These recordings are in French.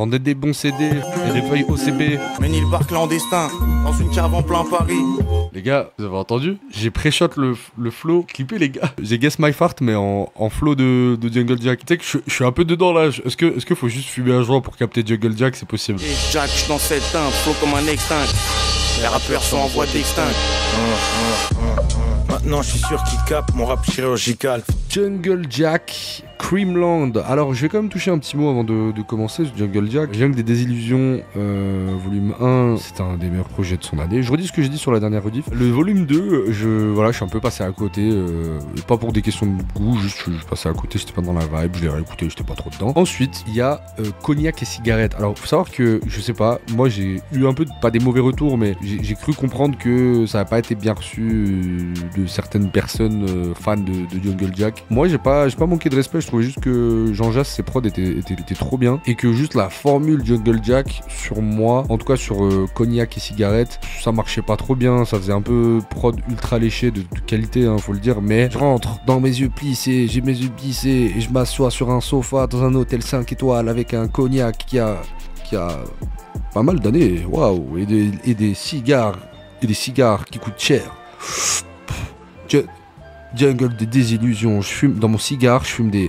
vendait des bons CD et des feuilles OCB. Mène le bar clandestin, dans une cave en plein Paris. Les gars, vous avez entendu? J'ai pré-shot le flow. Clippé les gars. J'ai Guess My Fart mais en flow de Jungle Jack. Tu sais que je suis un peu dedans là. Est-ce que faut juste fumer un joint pour capter Jungle Jack? C'est possible. Et Jack, je dans cette teinte, flow comme un extinct. Les rappeurs sont en voie d'extinct. Maintenant je suis sûr qu'ils capent mon rap chirurgical. Jungle Jack, Creamland. Alors je vais quand même toucher un petit mot avant de commencer ce Jungle Jack. Jungle des désillusions, volume 1, c'est un des meilleurs projets de son année. Je redis ce que j'ai dit sur la dernière rediff. Le volume 2, je suis un peu passé à côté, pas pour des questions de goût, juste je suis passé à côté, j'étais pas dans la vibe, je l'ai réécouté, j'étais pas trop dedans. Ensuite, il y a Cognac et cigarette. Alors faut savoir que, je sais pas, moi j'ai eu un peu, pas des mauvais retours, mais j'ai cru comprendre que ça n'a pas été bien reçu de certaines personnes fans de Jungle Jack. Moi j'ai pas manqué de respect, je trouvais juste que Jean Jass, ses prods étaient trop bien, et que juste la formule Jungle Jack sur moi, en tout cas sur Cognac et cigarette, ça marchait pas trop bien, ça faisait un peu prod ultra léché de qualité, hein, faut le dire, mais je rentre dans mes yeux plissés, j'ai mes yeux plissés et je m'assois sur un sofa dans un hôtel 5 étoiles avec un cognac qui a pas mal d'années, waouh, et des cigares qui coûtent cher. Jungle des désillusions, je fume dans mon cigare, je fume de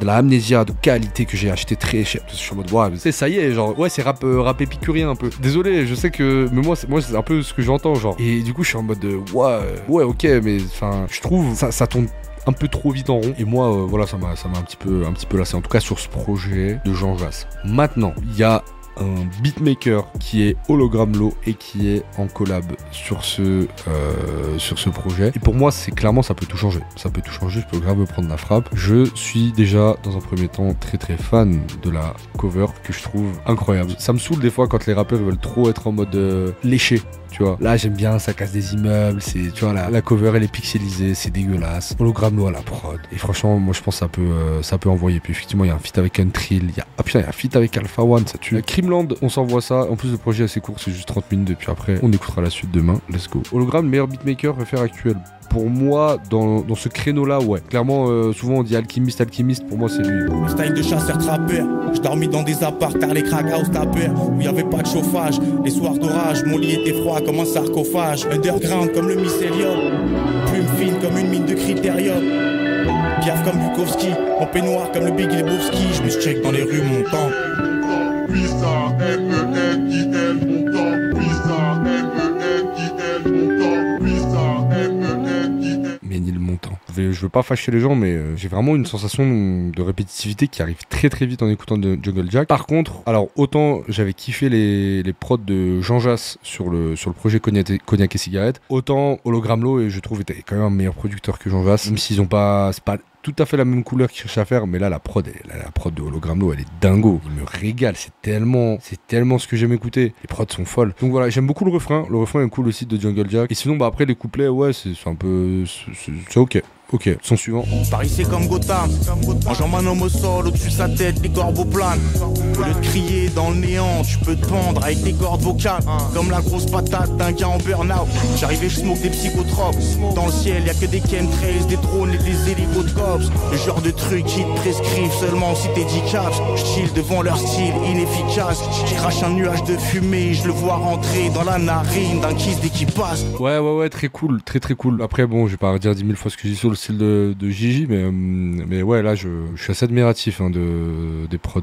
la amnésia de qualité que j'ai acheté très cher. Je suis en mode, ouais, c'est ça y est, genre, ouais, c'est rap épicurien un peu. Désolé, je sais que, mais moi c'est un peu ce que j'entends, genre. Et du coup, je suis en mode, ouais, ok, mais enfin, je trouve ça tourne un peu trop vite en rond. Et moi, voilà, ça m'a un petit peu lassé, en tout cas sur ce projet de Jean Jass. Maintenant, il y a un beatmaker qui est Hologram Low et qui est en collab sur ce projet. Et pour moi, c'est clairement, ça peut tout changer. Ça peut tout changer, je peux grave me prendre la frappe. Je suis déjà, dans un premier temps, très très fan de la cover que je trouve incroyable. Ça me saoule des fois quand les rappeurs veulent trop être en mode léché. Tu vois, là j'aime bien, ça casse des immeubles, c'est, tu vois, la cover elle est pixelisée, c'est dégueulasse. Hologram Low à la prod. Et franchement, moi je pense que ça peut envoyer. Puis effectivement, il y a un feat avec Untrill, il y a un feat avec Alpha One, ça tue. Creamland, on s'envoie ça. En plus, le projet est assez court, c'est juste 30 minutes. Et puis après, on écoutera la suite demain. Let's go. Hologram, meilleur beatmaker, faire actuel. Pour moi, dans ce créneau-là, ouais. Clairement, souvent on dit alchimiste, pour moi c'est lui. Le style de chasseur-trappeur, je dormis dans des apparts, car les crack house tapeurs, où y avait pas de chauffage. Les soirs d'orage, mon lit était froid comme un sarcophage. Underground comme le mycélium, plume fine comme une mine de critérium. Piaf comme Bukowski, en peignoir comme le Big Lebowski. Je me check dans les rues montant. Pisa, M-E-N-I-L, montant. Pisa, M-E-N-I-L, montant. Pisa, M-E-N-I-L. Ménil montant. Je veux pas fâcher les gens, mais j'ai vraiment une sensation de répétitivité qui arrive très très vite en écoutant de Jungle Jack. Par contre, alors autant j'avais kiffé les prods de Jean Jass sur le projet Cognac et cigarette, autant Hologram Low, et je trouve était quand même un meilleur producteur que Jean Jass, même s'ils ont pas, c'est pas tout à fait la même couleur qu'ils cherchent à faire, mais là la prod de Hologram Low elle est dingo, il me régale, c'est tellement ce que j'aime écouter, les prods sont folles. Donc voilà, j'aime beaucoup le refrain est cool aussi de Jungle Jack, et sinon bah après les couplets, ouais, c'est un peu, c'est ok. Ok, son suivant. Paris c'est comme Gotham, mangeant un homme au sol, au-dessus de sa tête, les corbeaux planent. Au lieu de crier dans le néant, tu peux te pendre avec tes cordes vocales. Comme la grosse patate d'un gars en burn-out. J'arrivais, je smoke des psychotropes. Dans le ciel, y'a que des chemtrails, des drones et des hélicos de cops. Le genre de trucs qui te prescrivent seulement si t'es caps. Je chill devant leur style inefficace. Je crache un nuage de fumée, je le vois rentrer dans la narine d'un kiss dès qu'il passe. Ouais, très cool, très cool. Après bon, je vais pas redire 10 000 fois ce que j'ai dit sur le style de Gigi, mais ouais, là je suis assez admiratif hein, des prods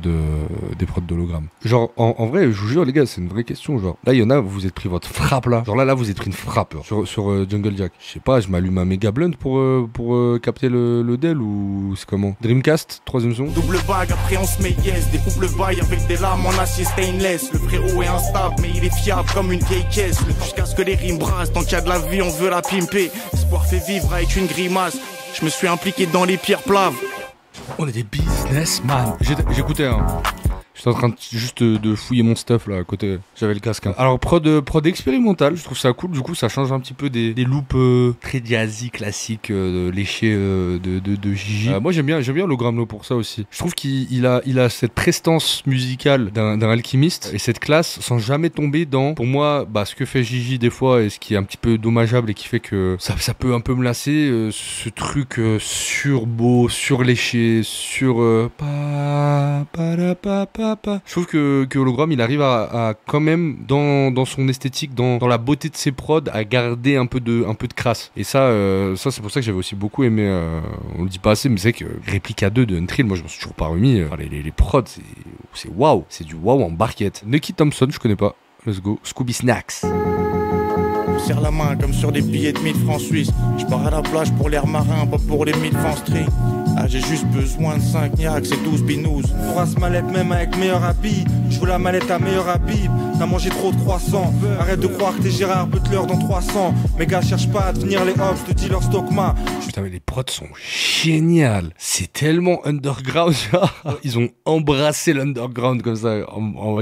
d'Hologram. Genre en vrai, je vous jure les gars, c'est une vraie question. Genre là il y en a, vous êtes pris votre frappe là. Genre là vous êtes pris une frappe sur Jungle Jack. Je sais pas, je m'allume un méga blunt pour capter le Dell ou c'est comment? Dreamcast, 3ème son. Double bague, après on se met yes. Des couples bail avec des lames en acier stainless. Le frérot est instable, mais il est fiable comme une vieille caisse. Jusqu'à ce que les rimes brassent, tant qu'il y a de la vie, on veut la pimper. Espoir fait vivre avec une grimace. Je me suis impliqué dans les pires plaves. On est des businessmen. J'écoutais hein. J'étais en train juste de fouiller mon stuff là à côté. J'avais le casque. Hein. Alors prod expérimental, je trouve ça cool. Du coup, ça change un petit peu des loops très jazzy classiques léchés de Gigi. Moi j'aime bien Hologram Low pour ça aussi. Je trouve qu'il a cette prestance musicale d'un alchimiste et cette classe sans jamais tomber dans, pour moi, bah, ce que fait Gigi des fois et ce qui est un petit peu dommageable et qui fait que ça peut un peu me lasser. Ce truc surbeau, surléché, sur pa pa pa pa. papa. Je trouve que Hologramme, il arrive à quand même, dans son esthétique, dans la beauté de ses prods, à garder un peu de crasse. Et ça c'est pour ça que j'avais aussi beaucoup aimé, on le dit pas assez, mais c'est que Replica 2 de Untrill, moi je m'en suis toujours pas remis. Les prods, c'est waouh, c'est du waouh en barquette. Nicky Thompson, je connais pas. Let's go. Scooby Snacks. On serre la main comme sur des billets de 1000 francs suisses. Je pars à la plage pour l'air marin, pas pour les 1000 francs street. Ah, j'ai juste besoin de 5 niaques, c'est 12 binous. Pour ce mallette même avec meilleur habit. Je veux la mallette à meilleur habit. T'as mangé trop de croissants. Arrête de croire que t'es Gérard Butler dans 300. Mes gars cherchent pas à devenir les hops de dealer Stockma. Putain mais les prods sont géniales. C'est tellement underground, genre. Ils ont embrassé l'underground comme ça,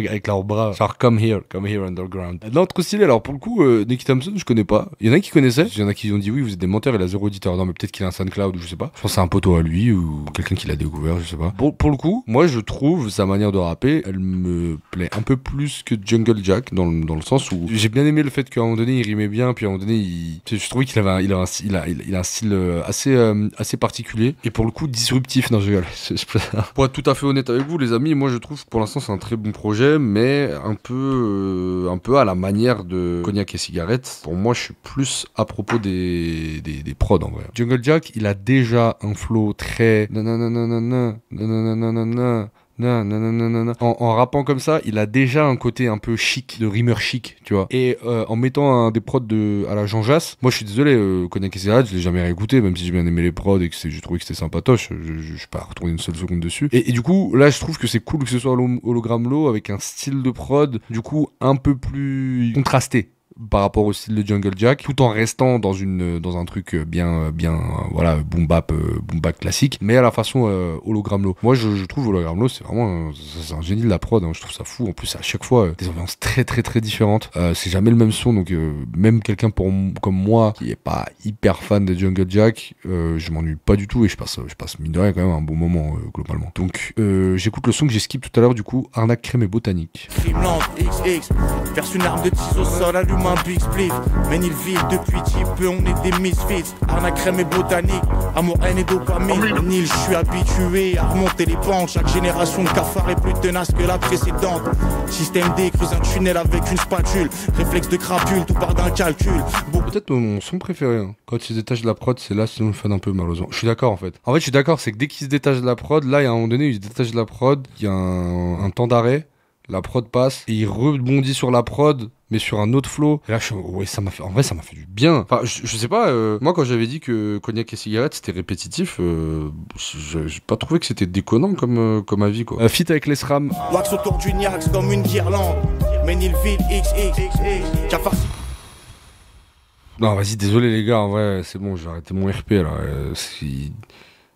avec leurs bras. Genre come here underground. Non, trop stylé. Alors pour le coup, Nicky Thompson, je connais pas. Il y en a qui connaissaient. Il y en a qui ont dit oui, vous êtes des menteurs, il a 0 auditeur. Non mais peut-être qu'il a un SoundCloud ou je sais pas. Je pense que c'est un poteau à lui ou quelqu'un qui l'a découvert, je sais pas. Pour le coup, moi je trouve sa manière de rapper, elle me plaît un peu plus que Jungle Jack dans le sens où j'ai bien aimé le fait qu'à un moment donné il rimait bien, puis à un moment donné je trouvais qu'il avait il a un style assez particulier et pour le coup disruptif. Non, je rigole. Pour être tout à fait honnête avec vous les amis, moi je trouve que pour l'instant c'est un très bon projet, mais un peu à la manière de Cognac et Cigarette. Pour moi je suis plus à propos des prods en vrai. Jungle Jack, il a déjà un flow très en rappant comme ça, il a déjà un côté un peu chic, de rimeur chic, tu vois. Et en mettant des prods à la Jean Jass, moi je suis désolé, Cognac et Cigarette, je l'ai jamais réécouté, même si j'ai bien aimé les prods et que j'ai trouvé que c'était sympatoche, je suis pas retourné une seule seconde dessus. Et du coup, là je trouve que c'est cool que ce soit Hologram Low avec un style de prod, du coup, un peu plus contrasté par rapport au style de Jungle Jack, tout en restant dans un truc bien voilà, boom bap classique, mais à la façon Hologram Low. Moi je trouve Hologram Low c'est vraiment c'est un génie de la prod, hein. Je trouve ça fou, en plus à chaque fois des ambiances très très très différentes, c'est jamais le même son, donc même quelqu'un comme moi qui est pas hyper fan de Jungle Jack, je m'ennuie pas du tout et je passe mine de rien quand même un bon moment globalement. Donc j'écoute le son que j'ai skip tout à l'heure, du coup, Arnaque Crème et Botanique. Crimeland XX, verse une arme de tis au sol, allume un big spliff. Ménilville depuis type peu, on est des misfits. Arnaque Crème et Botanique, amour, haine et dopamine. Nil, je suis habitué à remonter les pentes. Chaque génération de cafards est plus tenace que la précédente. Système D, creuse un tunnel avec une spatule. Réflexe de crapule, tout part d'un calcul. Peut-être mon son préféré, hein. Quand il se détache de la prod, c'est là, sinon il fait un peu malheureusement. Je suis d'accord en fait. En fait, je suis d'accord, c'est que dès qu'il se détache de la prod, là, il y a un moment donné, il se détache de la prod, il y a un temps d'arrêt. La prod passe et il rebondit sur la prod mais sur un autre flow. Et là ouais, ça m'a fait du bien. Enfin je sais pas, moi quand j'avais dit que Cognac et Cigarette c'était répétitif, j'ai pas trouvé que c'était déconnant comme avis quoi. Feat avec les SRAM. Wax autour du Niax comme une guirlande. Ménilville XX Cafard. Non vas-y, désolé les gars, en vrai c'est bon, j'ai arrêté mon RP là.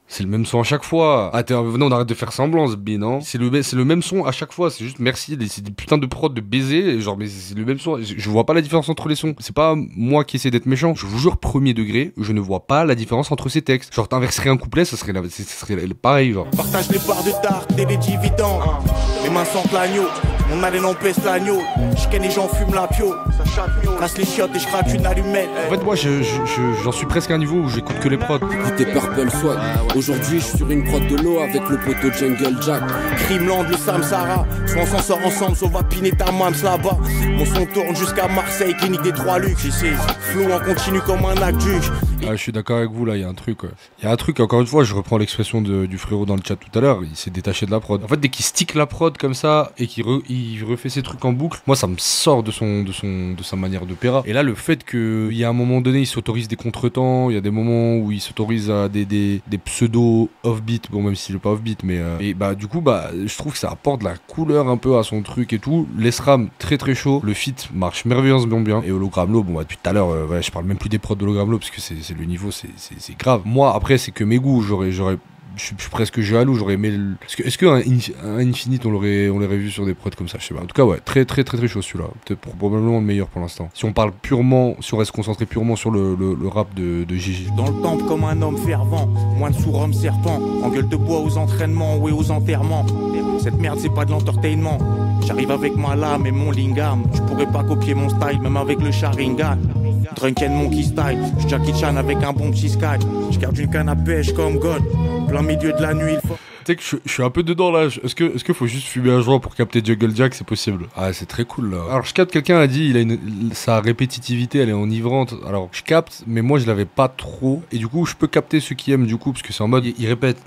C'est le même son à chaque fois. Venez, on arrête de faire semblant, Zbi, non? C'est le même son à chaque fois. C'est juste merci. C'est des putains de prods de baiser. Genre, mais c'est le même son. Je vois pas la différence entre les sons. C'est pas moi qui essaie d'être méchant. Je vous jure, premier degré, je ne vois pas la différence entre ces textes. Genre, t'inverserais un couplet, ça serait pareil, genre. Partage les parts de tarte et les dividendes. Les mains sentent l'agneau. Mon haleine empêche l'agneau. Je connais les gens fument la pio. Casse les chiottes et je craque une allumette. En fait, moi, j'en suis presque à un niveau où j'écoute que les prods. Écoutez Purple Swag. Aujourd'hui, je suis sur une prod de l'eau avec le poteau Jungle Jack. Crimeland, le Samsara. Soit on s'en sort ensemble, soit on va piner ta mams là-bas. Mon son tourne jusqu'à Marseille, clinique des Trois Lucs. Ici, flow en continu comme un aqueduc. Je suis d'accord avec vous là, il y a un truc. Il y a un truc, encore une fois, je reprends l'expression du frérot dans le chat tout à l'heure, il s'est détaché de la prod. En fait, dès qu'il stick la prod comme ça et qu'il refait ses trucs en boucle, moi ça me sort de sa manière de péra. Et là, le fait qu'il y a un moment donné, il s'autorise des contretemps, il y a des moments où il s'autorise à des pseudo off-beat, bon, même s'il est pas off-beat, mais et bah du coup, bah je trouve que ça apporte de la couleur un peu à son truc et tout. Les SRAM, très très chaud, le feat marche merveilleusement bien. Et Hologram Low, bon bah depuis tout à l'heure, voilà, je parle même plus des prods d'Hologram Low parce que c'est le niveau, c'est grave. Moi, après, c'est que mes goûts, je suis presque jaloux, j'aurais aimé est-ce qu'un Infinite on l'aurait vu sur des prods comme ça, je sais pas. En tout cas ouais, très très très très chaud celui-là, peut-être probablement le meilleur pour l'instant. Si on reste concentré purement sur le rap de Gigi. Dans le temple comme un homme fervent, moins de sourds serpent, en gueule de bois aux entraînements ou aux enterrements. Cette merde c'est pas de l'entertainment. J'arrive avec ma lame et mon lingam, tu pourrais pas copier mon style même avec le Sharingan. Drunken Monkey Style, je Jackie Chan avec un bon petit sky. Je garde une canne à pêche comme God, plein milieu de la nuit il faut... Tu sais que je suis un peu dedans là. Est-ce que faut juste fumer un joint pour capter Jungle Jack? C'est possible. Ah, c'est très cool là. Alors, je capte, quelqu'un a dit, sa répétitivité, elle est enivrante. Alors, je capte, mais moi, je l'avais pas trop. Et du coup, je peux capter ceux qui aiment, du coup, parce que c'est en mode, il répète.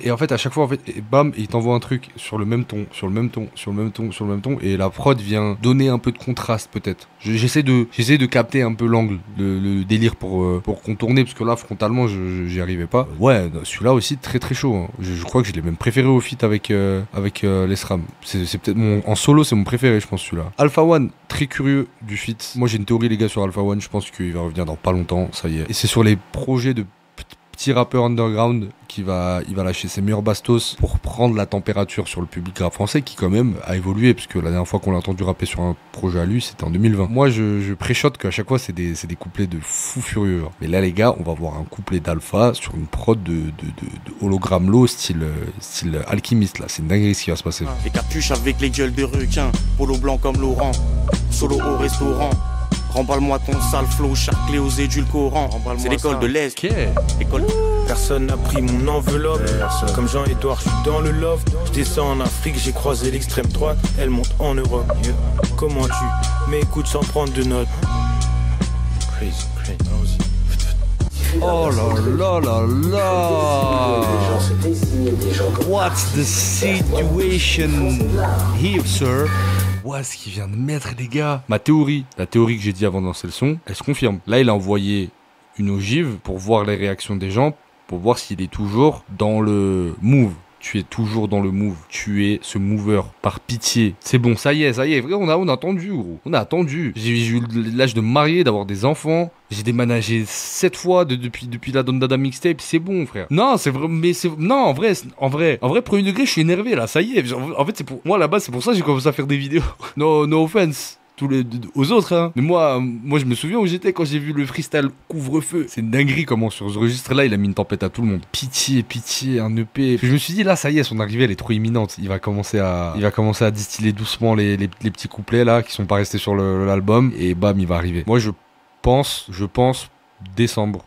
Et en fait, à chaque fois, en fait, et bam, il t'envoie un truc sur le même ton, sur le même ton, sur le même ton, sur le même ton. Et la prod vient donner un peu de contraste, peut-être. J'essaie de capter un peu l'angle, le délire pour contourner, parce que là, frontalement, j'y arrivais pas. Ouais, celui-là aussi, très très chaud. Hein. Je crois que je l'ai même préféré au feat avec l'Esram. C'est peut-être en solo, c'est mon préféré, je pense, celui-là. Alpha One, très curieux du feat. Moi, j'ai une théorie, les gars, sur Alpha One. Je pense qu'il va revenir dans pas longtemps, ça y est. Et c'est sur les projets de petits rappeurs underground il va lâcher ses meilleurs bastos pour prendre la température sur le public rap français qui quand même a évolué, parce que la dernière fois qu'on l'a entendu rapper sur un projet à lui, c'était en 2020. Moi, je préchote qu'à chaque fois, c'est des couplets de fou furieux. Hein. Mais là, les gars, on va voir un couplet d'Alpha sur une prod de hologramme low style alchimiste, là. C'est une dinguerie ce qui va se passer. Les capuches avec les gueules de requins, polo blanc comme Laurent, solo au restaurant. Remballe-moi ton sale flow, charclé aux édulcorants. C'est l'école de l'Est. École. Personne n'a pris mon enveloppe. Comme Jean-Edouard, je suis dans le loft. Je descends en Afrique, j'ai croisé l'extrême droite. Elle monte en Europe. Comment tu m'écoutes sans prendre de notes? Crazy. Oh là là là là! What's the situation here, sir? Ouais, ce qu'il vient de mettre, les gars. La théorie que j'ai dit avant de lancer le son, elle se confirme. Là, il a envoyé une ogive pour voir les réactions des gens, pour voir s'il est toujours dans le move. Tu es toujours dans le move. Tu es ce mover. Par pitié. C'est bon, ça y est. Vrai, on a attendu, gros. On a attendu. J'ai eu l'âge de me marier, d'avoir des enfants. J'ai déménagé 7 fois depuis la Don Dada mixtape. C'est bon, frère. Non, c'est vrai. Mais c'est. Non, en vrai, premier degré, je suis énervé, là. Ça y est. En fait, c'est pour. Moi, là-bas, c'est pour ça que j'ai commencé à faire des vidéos. No offense. Aux autres, hein. Mais moi, je me souviens où j'étais quand j'ai vu le freestyle couvre-feu. C'est une dinguerie comment sur ce registre-là, il a mis une tempête à tout le monde. Pitié, un EP. Puis je me suis dit, là, ça y est, son arrivée, elle est trop imminente. Il va commencer à distiller doucement les petits couplets, là, qui sont pas restés sur l'album. Et bam, il va arriver. Moi, je pense,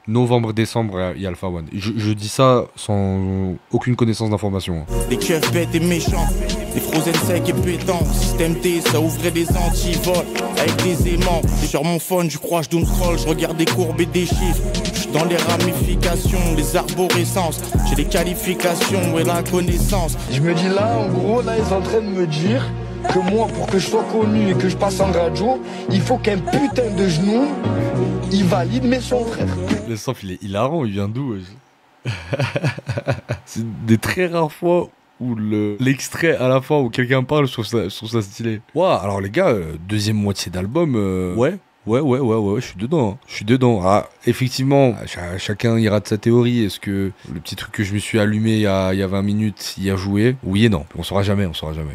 novembre-décembre, il y a Alpha One. Je dis ça sans aucune connaissance d'information. Hein. Les keufs bêtes et méchants, les frozen secs et pétants. Système D, ça ouvrait des antivols avec des aimants. Sur mon phone, je crois, je doom scroll, je regarde des courbes et des chiffres. Je suis dans les ramifications, les arborescences. J'ai les qualifications et la connaissance. Je me dis là, en gros, là, ils sont en train de me dire que moi, pour que je sois connu et que je passe en radio, il faut qu'un putain de genou, il valide mes sons, frère. Le sample, il est hilarant, il vient d'où? C'est des très rares fois où l'extrait à la fin où quelqu'un parle sur sa stylée. Waouh, alors les gars, deuxième moitié d'album, ouais, je suis dedans. Ah, effectivement, chacun ira de sa théorie. Est-ce que le petit truc que je me suis allumé il y a 20 minutes, y a joué? Oui et non. On saura jamais.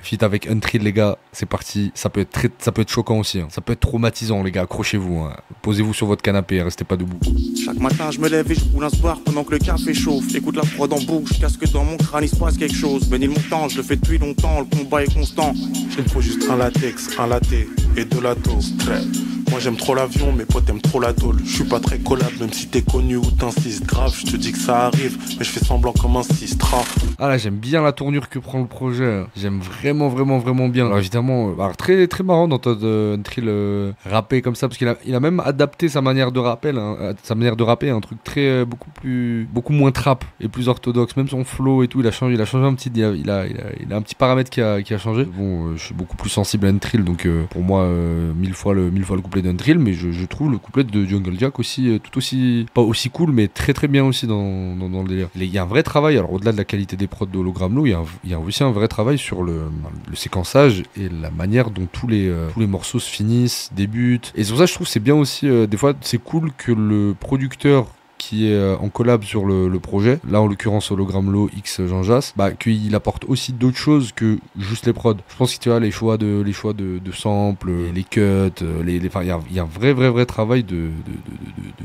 Feat avec Untrill, les gars, c'est parti. Ça peut être choquant aussi. Hein. Ça peut être traumatisant, les gars. Accrochez-vous. Hein. Posez-vous sur votre canapé, restez pas debout. Chaque matin, je me lève et je roule un sport pendant que le café chauffe. Écoute la prod en bouche, jusqu'à ce que dans mon crâne il se passe quelque chose. Bénis le montant, je le fais depuis longtemps. Le combat est constant. Il me faut juste un latex, un latte et de la toast. Moi j'aime trop l'avion, mes potes aiment trop la tôle. Je suis pas très collable, même si t'es connu ou t'insistes grave. Je te dis que ça arrive, mais je fais semblant comme un sistra. Ah là, j'aime bien la tournure que prend le projet. J'aime vraiment bien. Alors évidemment, très très marrant d'entendre Untrill rapper comme ça, parce qu'il a même adapté sa manière de rapper, un truc très beaucoup moins trap et plus orthodoxe. Même son flow et tout, il a changé un petit, il a un petit paramètre qui a changé. Bon, je suis beaucoup plus sensible à Untrill, donc pour moi, mille fois le couplet d'Untrill, mais je trouve le couplet de Jungle Jack aussi tout aussi, pas aussi cool, mais très très bien aussi dans le délire. Il y a un vrai travail, alors au-delà de la qualité des prods de Hologram Low, il y a aussi un vrai travail sur le séquençage et la manière dont tous les morceaux se finissent, débutent. Et c'est pour ça que je trouve que c'est bien aussi, des fois c'est cool que le producteur qui est en collab sur le projet, là en l'occurrence Hologram Low X Jean Jass, qu'il apporte aussi d'autres choses que juste les prods. Je pense que tu vois les choix de samples, les cuts, il y a un vrai travail de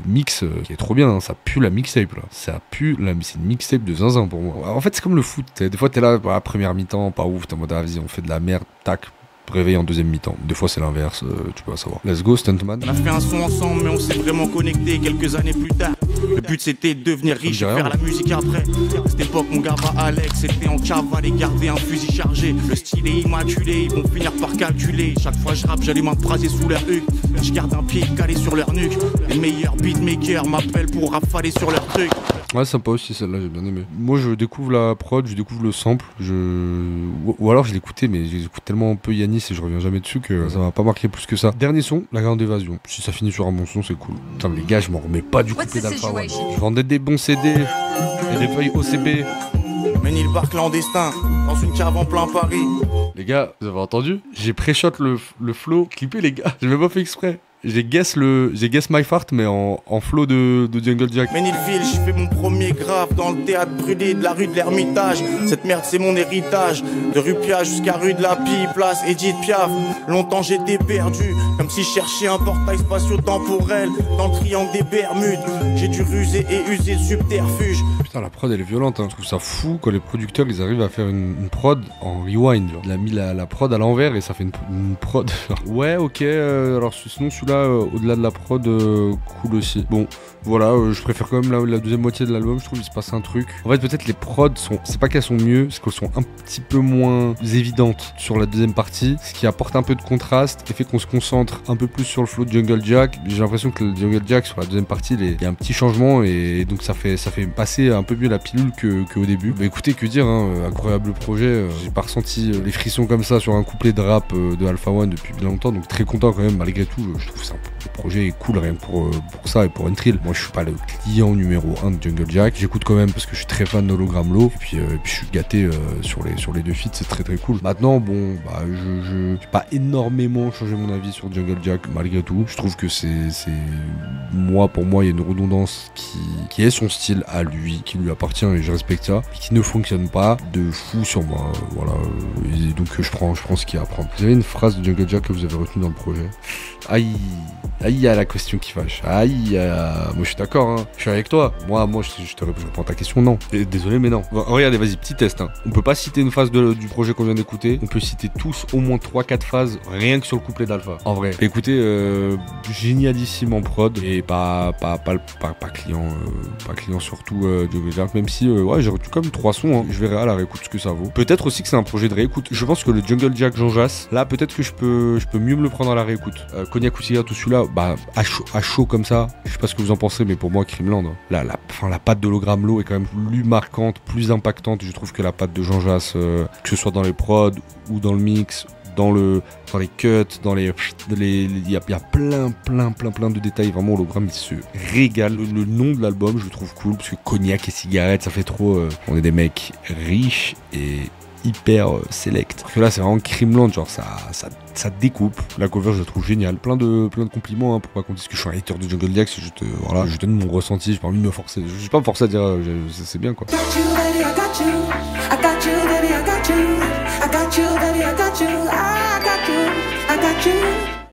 mix qui est trop bien, hein. Ça pue la mixtape là. C'est une mixtape de zinzin pour moi. En fait c'est comme le foot, des fois t'es là, première mi-temps, pas ouf, t'es en mode vas-y on fait de la merde, tac. Réveil en deuxième mi-temps. Des fois c'est l'inverse, tu peux pas savoir. Let's go Stuntman. On a fait un son ensemble mais on s'est vraiment connecté quelques années plus tard. Le but c'était de devenir riche et faire la musique après. C'était pas l'époque, mon gars Alex était en cavale et gardait un fusil chargé. Le style est immaculé, ils vont finir par calculer. Chaque fois je rappe, j'allume un phrasé sous leur huc. Je garde un pied calé sur leur nuque. Les meilleurs beatmakers m'appellent pour rafaler sur leur truc. Ouais, sympa aussi celle-là, j'ai bien aimé. Moi je découvre la prod, je découvre le sample, ou alors je l'écoutais, mais j'écoute tellement un peu Yanis et je reviens jamais dessus que ça m'a pas marqué plus que ça. Dernier son, La Grande Évasion. Si ça finit sur un bon son, c'est cool. Putain, les gars, je m'en remets pas du couplet d'Alpha One. Je vendais des bons CD et des feuilles OCB. Mène le bar clandestin dans une cave en plein Paris. Les gars, vous avez entendu? J'ai pré-shot le flow clippé, les gars. J'ai même pas fait exprès. J'ai guess My Fart mais en flow de Jungle Jack. Ménilville, j'ai fait mon premier graphe dans le théâtre brûlé de la rue de l'Ermitage. Cette merde c'est mon héritage. De rue Piaf jusqu'à rue de la Pie, place Edith Piaf. Longtemps j'étais perdu, comme si je cherchais un portail spatio-temporel dans le triangle des Bermudes. J'ai dû ruser et user le subterfuge. Putain, la prod elle est violente, hein. Je trouve ça fou quand les producteurs ils arrivent à faire une prod en rewind. Genre. Il a mis la prod à l'envers et ça fait une prod. Ouais, ok, alors sinon celui-là, au-delà de la prod, cool aussi. Bon, voilà, je préfère quand même la deuxième moitié de l'album, je trouve qu'il se passe un truc. En fait, peut-être les prods c'est pas qu'elles sont mieux, c'est qu'elles sont un petit peu moins évidentes sur la deuxième partie, ce qui apporte un peu de contraste et fait qu'on se concentre un peu plus sur le flow de Jungle Jack. J'ai l'impression que le Jungle Jack sur la deuxième partie, il y a un petit changement et donc ça fait passer un peu mieux la pilule qu'au début. Bah écoutez, que dire, hein, incroyable projet. J'ai pas ressenti les frissons comme ça sur un couplet de rap de Alpha One depuis bien longtemps, donc très content quand même malgré tout. Je trouve ça le projet est cool rien que pour ça et pour Entril. Moi je suis pas le client numéro 1 de Jungle Jack, j'écoute quand même parce que je suis très fan d'Hologram Low et puis je suis gâté sur les deux feats, c'est très très cool. Maintenant bon bah j'ai pas énormément changé mon avis sur Jungle Jack malgré tout. Je trouve que c'est pour moi il y a une redondance qui est son style à lui, qui lui appartient et je respecte ça, mais qui ne fonctionne pas de fou sur moi, voilà, et donc je prends ce qu'il y a à prendre. Vous avez une phrase de Jungle Jack que vous avez retenue dans le projet? Aïe, il y a la question qui fâche. Aïe, moi je suis d'accord, hein. Je suis avec toi. Moi je réponds à ta question, non. Désolé, mais non. Bon, regardez, vas-y, petit test. Hein. On peut pas citer une phase du projet qu'on vient d'écouter. On peut citer tous au moins 3-4 phases, rien que sur le couplet d'Alpha. En vrai. Écoutez, génialissime en prod et pas client surtout Jungle Jack. Même si, ouais, j'ai retenu comme 3 sons. Hein. Je verrai à la réécoute ce que ça vaut. Peut-être aussi que c'est un projet de réécoute. Je pense que le Jungle Jack Jean Jass, là, peut-être que je peux mieux me le prendre à la réécoute. Cognac ou cigare, tout celui-là, bah, à chaud comme ça, je sais pas ce que vous en pensez, mais pour moi, Crimeland, la patte d'Hologram Low est quand même plus marquante, plus impactante, je trouve, que la patte de Jean Jass, que ce soit dans les prods ou dans le mix, dans les cuts, il y a plein de détails. Vraiment, Hologram, il se régale. Le nom de l'album, je le trouve cool, parce que cognac et cigarette, ça fait trop... on est des mecs riches et hyper select. Parce que là, c'est vraiment Crimeland, genre ça découpe. La cover, je la trouve géniale. Plein de compliments, hein, pour pas qu'on dise que je suis un hater de Jungle Jack, c'est juste, voilà, je donne mon ressenti, j'ai pas envie de me forcer. Je vais pas me forcer à dire, c'est bien, quoi. I got you.